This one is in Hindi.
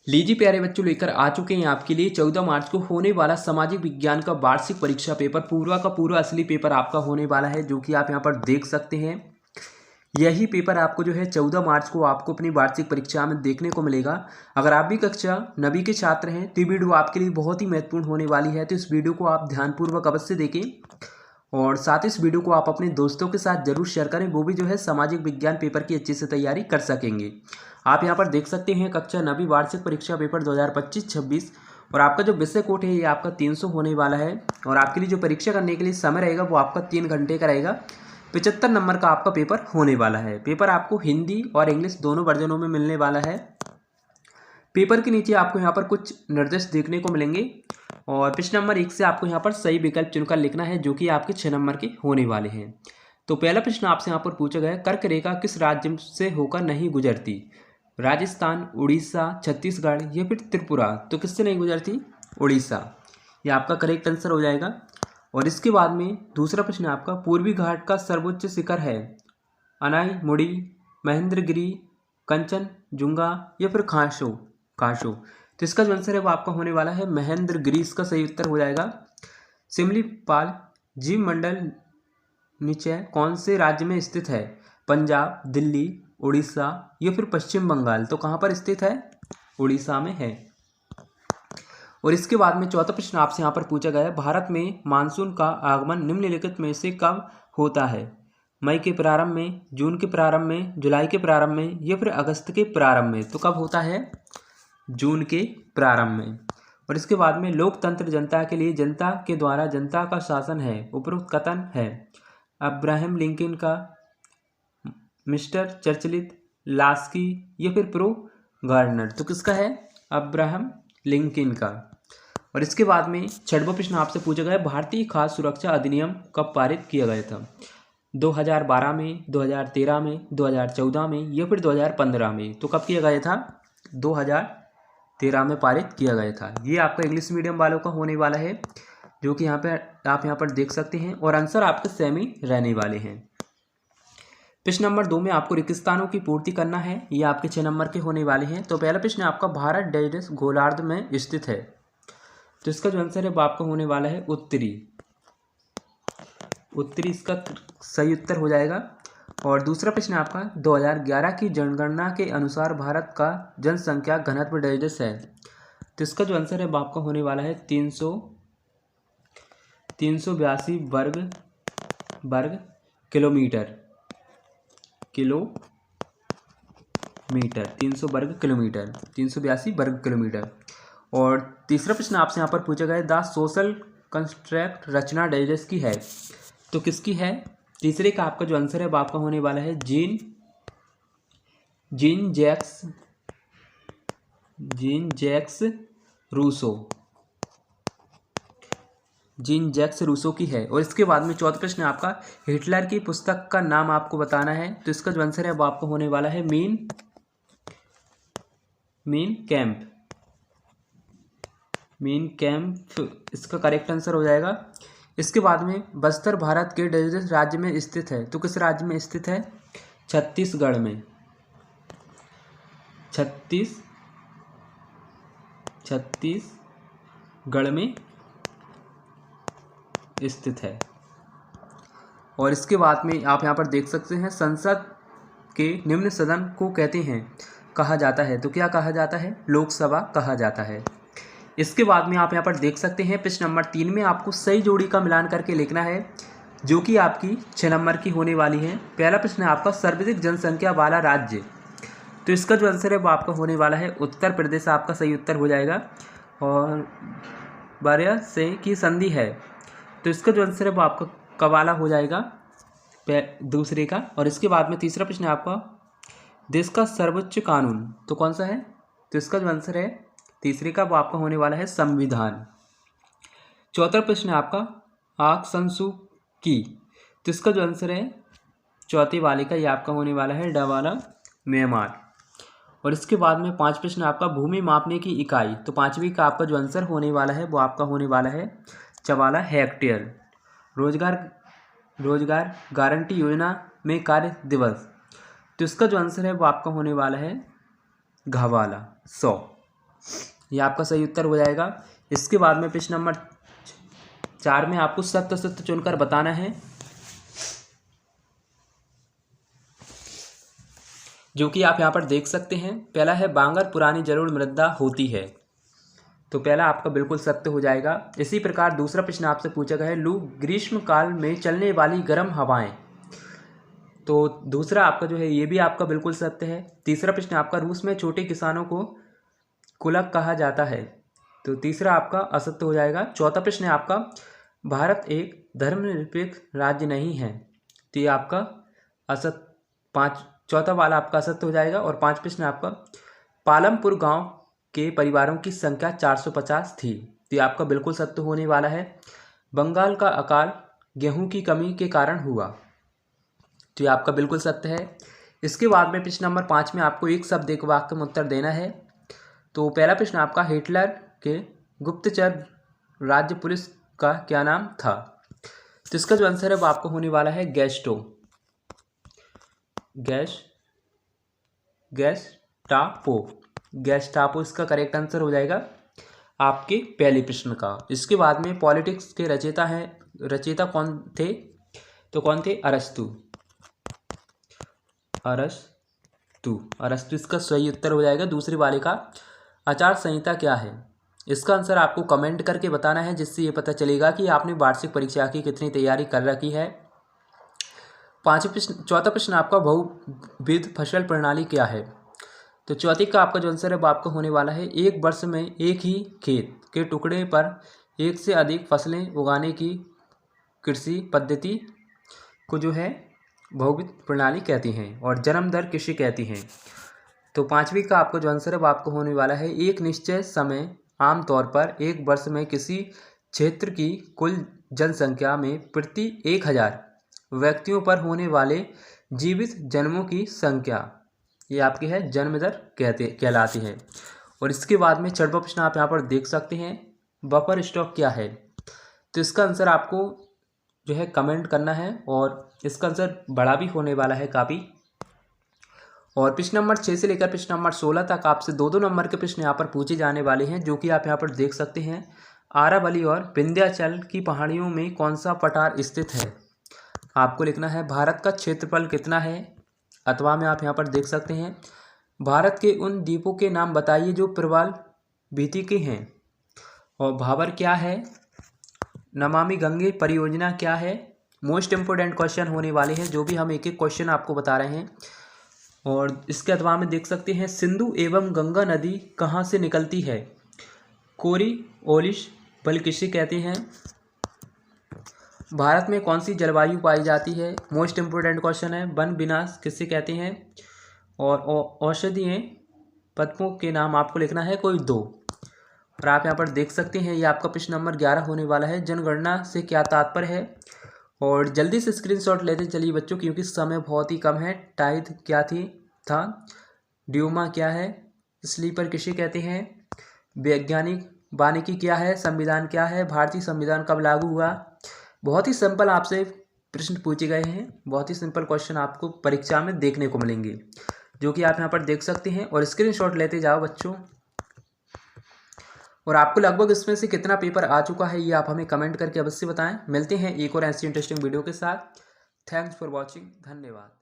लीजिए प्यारे बच्चों, लेकर आ चुके हैं आपके लिए 14 मार्च को होने वाला सामाजिक विज्ञान का वार्षिक परीक्षा पेपर। पूरा का पूरा असली पेपर आपका होने वाला है, जो कि आप यहाँ पर देख सकते हैं। यही पेपर आपको जो है 14 मार्च को आपको अपनी वार्षिक परीक्षा में देखने को मिलेगा। अगर आप भी कक्षा 9वीं के छात्र हैं तो ये वीडियो आपके लिए बहुत ही महत्वपूर्ण होने वाली है, तो इस वीडियो को आप ध्यानपूर्वक अवश्य देखें और साथ इस वीडियो को आप अपने दोस्तों के साथ जरूर शेयर करें, वो भी जो है सामाजिक विज्ञान पेपर की अच्छे से तैयारी कर सकेंगे। आप यहाँ पर देख सकते हैं कक्षा 9वीं वार्षिक परीक्षा पेपर 2025-26 और आपका जो विषय कोट है ये आपका 300 होने वाला है और आपके लिए जो परीक्षा करने के लिए समय रहेगा वो आपका 3 घंटे का रहेगा। 75 नंबर का आपका पेपर होने वाला है। पेपर आपको हिंदी और इंग्लिश दोनों वर्जनों में मिलने वाला है। पेपर के नीचे आपको यहाँ पर कुछ निर्देश देखने को मिलेंगे और प्रश्न नंबर 1 से आपको यहाँ पर सही विकल्प चुनकर लिखना है, जो कि आपके 6 नंबर के होने वाले हैं। तो पहला प्रश्न आपसे यहाँ पर पूछा गया है, कर्क रेखा किस राज्य से होकर नहीं गुजरती? राजस्थान, उड़ीसा, छत्तीसगढ़ या फिर त्रिपुरा? तो किससे नहीं गुजरती? उड़ीसा। ये आपका करेक्ट आंसर हो जाएगा। और इसके बाद में दूसरा प्रश्न आपका, पूर्वी घाट का सर्वोच्च शिखर है अनाई मुड़ी, महेंद्रगिरी, कंचनजुंगा या फिर खासो काशो? तो इसका जो आंसर है वो आपका होने वाला है महेंद्रगिरी। इसका सही उत्तर हो जाएगा। सिमलीपाल जीव मंडल निचय कौन से राज्य में स्थित है? पंजाब, दिल्ली, उड़ीसा या फिर पश्चिम बंगाल? तो कहाँ पर स्थित है? उड़ीसा में है। और इसके बाद में चौथा प्रश्न आपसे यहाँ पर पूछा गया है, भारत में मानसून का आगमन निम्नलिखित में से कब होता है? मई के प्रारंभ में, जून के प्रारंभ में, जुलाई के प्रारंभ में या फिर अगस्त के प्रारंभ में? तो कब होता है? जून के प्रारंभ में। और इसके बाद में लोकतंत्र जनता के लिए, जनता के द्वारा जनता का शासन है, उपरोक्त कथन है अब्राहम लिंकन का, मिस्टर चर्चिल, लास्की या फिर प्रो गार्डनर? तो किसका है? अब्राहम लिंकन का। और इसके बाद में छठवां प्रश्न आपसे पूछा गया है, भारतीय खाद्य सुरक्षा अधिनियम कब पारित किया गया था? 2012 में, 2013 में, 2014 में या फिर 2015 में? तो कब किया गया था? 2013 में पारित किया गया था। ये आपका इंग्लिश मीडियम वालों का होने वाला है, जो कि यहाँ पे आप यहाँ पर देख सकते हैं और आंसर आपके सेम ही रहने वाले हैं। प्रश्न नंबर 2 में आपको रेगिस्तानों की पूर्ति करना है। ये आपके 6 नंबर के होने वाले हैं। तो पहला प्रश्न आपका, भारत डेश गोलार्ध में स्थित है? तो इसका जो आंसर है वो आपका होने वाला है उत्तरी। उत्तरी इसका सही उत्तर हो जाएगा। और दूसरा प्रश्न आपका, 2011 की जनगणना के अनुसार भारत का जनसंख्या घनत्व डेश है? तो इसका जो आंसर है वो आपका होने वाला है 382 वर्ग किलोमीटर। 300 वर्ग किलोमीटर, 382 वर्ग किलोमीटर। और तीसरा प्रश्न आपसे यहाँ पर पूछा गया है, द सोशल कंस्ट्रक्ट रचना डेश की है? तो किसकी है? तीसरे का आपका जो आंसर है वो आपका होने वाला है जीन जैक्स रूसो की है। और इसके बाद में चौथा प्रश्न आपका, हिटलर की पुस्तक का नाम आपको बताना है। तो इसका जो आंसर है वो आपको होने वाला है मीन कैंप इसका करेक्ट आंसर हो जाएगा। इसके बाद में बस्तर भारत के डेश राज्य में स्थित है? तो किस राज्य में स्थित है? छत्तीसगढ़ में। छत्तीसगढ़ में स्थित है। और इसके बाद में आप यहाँ पर देख सकते हैं, संसद के निम्न सदन को कहा जाता है? तो क्या कहा जाता है? लोकसभा कहा जाता है। इसके बाद में आप यहाँ पर देख सकते हैं प्रश्न नंबर 3 में आपको सही जोड़ी का मिलान करके लिखना है, जो कि आपकी 6 नंबर की होने वाली है। पहला प्रश्न है आपका, सर्वाधिक जनसंख्या वाला राज्य? तो इसका जो आंसर है वो आपका होने वाला है उत्तर प्रदेश। आपका सही उत्तर हो जाएगा। और बारह से की संधि है, तो इसका जो आंसर है वो आपका कवाला हो जाएगा दूसरे का। और इसके बाद में तीसरा प्रश्न है आपका, देश का सर्वोच्च कानून? तो कौन सा है? तो इसका जो आंसर है तीसरे का वो आपका होने वाला है संविधान। चौथा प्रश्न है आपका, आंग सान सू की? तो इसका जो आंसर है चौथे वाले का, ये आपका होने वाला है डवाला म्यांमार। और इसके बाद में 5 प्रश्न आपका, भूमि मापने की इकाई? तो 5वीं का आपका जो आंसर होने वाला है वो आपका होने वाला है 44 हेक्टेयर। रोजगार गारंटी योजना में कार्य दिवस? तो इसका जो आंसर है वो आपका होने वाला है घवाला 100। ये आपका सही उत्तर हो जाएगा। इसके बाद में प्रश्न नंबर 4 में आपको सत्य असत्य चुनकर बताना है, जो कि आप यहाँ पर देख सकते हैं। पहला है बांगर पुरानी जरूर मृदा होती है, तो पहला आपका बिल्कुल सत्य हो जाएगा। इसी प्रकार दूसरा प्रश्न आपसे पूछा गया है लू ग्रीष्म काल में चलने वाली गर्म हवाएं, तो दूसरा आपका जो है ये भी आपका बिल्कुल सत्य है। तीसरा प्रश्न आपका रूस में छोटे किसानों को कुलक कहा जाता है, तो तीसरा आपका असत्य हो जाएगा। चौथा प्रश्न है आपका भारत एक धर्मनिरपेक्ष राज्य नहीं है, तो ये आपका असत्य, चौथा वाला आपका असत्य हो जाएगा। और 5 प्रश्न आपका पालमपुर गांव के परिवारों की संख्या 450 थी, तो ये आपका बिल्कुल सत्य होने वाला है। बंगाल का अकाल गेहूं की कमी के कारण हुआ, तो ये आपका बिल्कुल सत्य है। इसके बाद में प्रश्न नंबर 5 में आपको एक शब्द एक वाक्य में उत्तर देना है। तो पहला प्रश्न आपका हिटलर के गुप्तचर राज्य पुलिस का क्या नाम था, तो इसका जो आंसर है वो आपको होने वाला है गैस्टापो इसका करेक्ट आंसर हो जाएगा आपके पहले प्रश्न का। इसके बाद में पॉलिटिक्स के रचयिता कौन थे, तो कौन थे, अरस्तु इसका सही उत्तर हो जाएगा। दूसरे वाले का आचार संहिता क्या है, इसका आंसर आपको कमेंट करके बताना है, जिससे ये पता चलेगा कि आपने वार्षिक परीक्षा की कितनी तैयारी कर रखी है। चौथा प्रश्न आपका बहुविध फसल प्रणाली क्या है, तो चौथे का आपका जो आंसर है वो आपका होने वाला है एक वर्ष में एक ही खेत के टुकड़े पर एक से अधिक फसलें उगाने की कृषि पद्धति को जो है बहुविध प्रणाली कहती हैं, और जन्म दर कृषि कहती हैं। तो 5वीं का आपका जो आंसर है वो आपको होने वाला है एक निश्चित समय आमतौर पर एक वर्ष में किसी क्षेत्र की कुल जनसंख्या में प्रति 1000 व्यक्तियों पर होने वाले जीवित जन्मों की संख्या, ये आपकी है जन्म दर कहलाती है। और इसके बाद में 6वां प्रश्न आप यहाँ पर देख सकते हैं बफर स्टॉक क्या है, तो इसका आंसर आपको जो है कमेंट करना है, और इसका आंसर बड़ा भी होने वाला है काफ़ी। और प्रश्न नंबर 6 से लेकर प्रश्न नंबर 16 तक आपसे 2-2 नंबर के प्रश्न यहाँ पर पूछे जाने वाले हैं, जो कि आप यहाँ पर देख सकते हैं। आरावली और विंध्याचल की पहाड़ियों में कौन सा पठार स्थित है, आपको लिखना है भारत का क्षेत्रफल कितना है, अथवा में आप यहाँ पर देख सकते हैं भारत के उन द्वीपों के नाम बताइए जो प्रवाल भीति के हैं, और भाबर क्या है, नमामि गंगे परियोजना क्या है। मोस्ट इंपोर्टेंट क्वेश्चन होने वाले हैं, जो भी हम एक एक क्वेश्चन आपको बता रहे हैं। और इसके अथवा में देख सकते हैं सिंधु एवं गंगा नदी कहाँ से निकलती है, कोरिओलिस बल किसे कहते हैं। भारत में कौन सी जलवायु पाई जाती है, मोस्ट इंपोर्टेंट क्वेश्चन है। वन विनाश किसे कहते हैं, और औषधीय पत्तों के नाम आपको लिखना है कोई 2। और आप यहाँ पर देख सकते हैं ये आपका प्रश्न नंबर 11 होने वाला है जनगणना से क्या तात्पर्य है। और जल्दी से स्क्रीनशॉट लेते चलिए बच्चों, क्योंकि समय बहुत ही कम है। टाइद क्या था, ड्यूमा क्या है, स्लीपर किसे कहते हैं, वैज्ञानिक वानिकी क्या है, संविधान क्या है, भारतीय संविधान कब लागू हुआ। बहुत ही सिंपल आपसे प्रश्न पूछे गए हैं, बहुत ही सिंपल क्वेश्चन आपको परीक्षा में देखने को मिलेंगे, जो कि आप यहाँ पर देख सकते हैं। और स्क्रीनशॉट लेते जाओ बच्चों। और आपको लगभग इसमें से कितना पेपर आ चुका है ये आप हमें कमेंट करके अवश्य बताएं। मिलते हैं एक और ऐसी इंटरेस्टिंग वीडियो के साथ। थैंक्स फॉर वॉचिंग, धन्यवाद।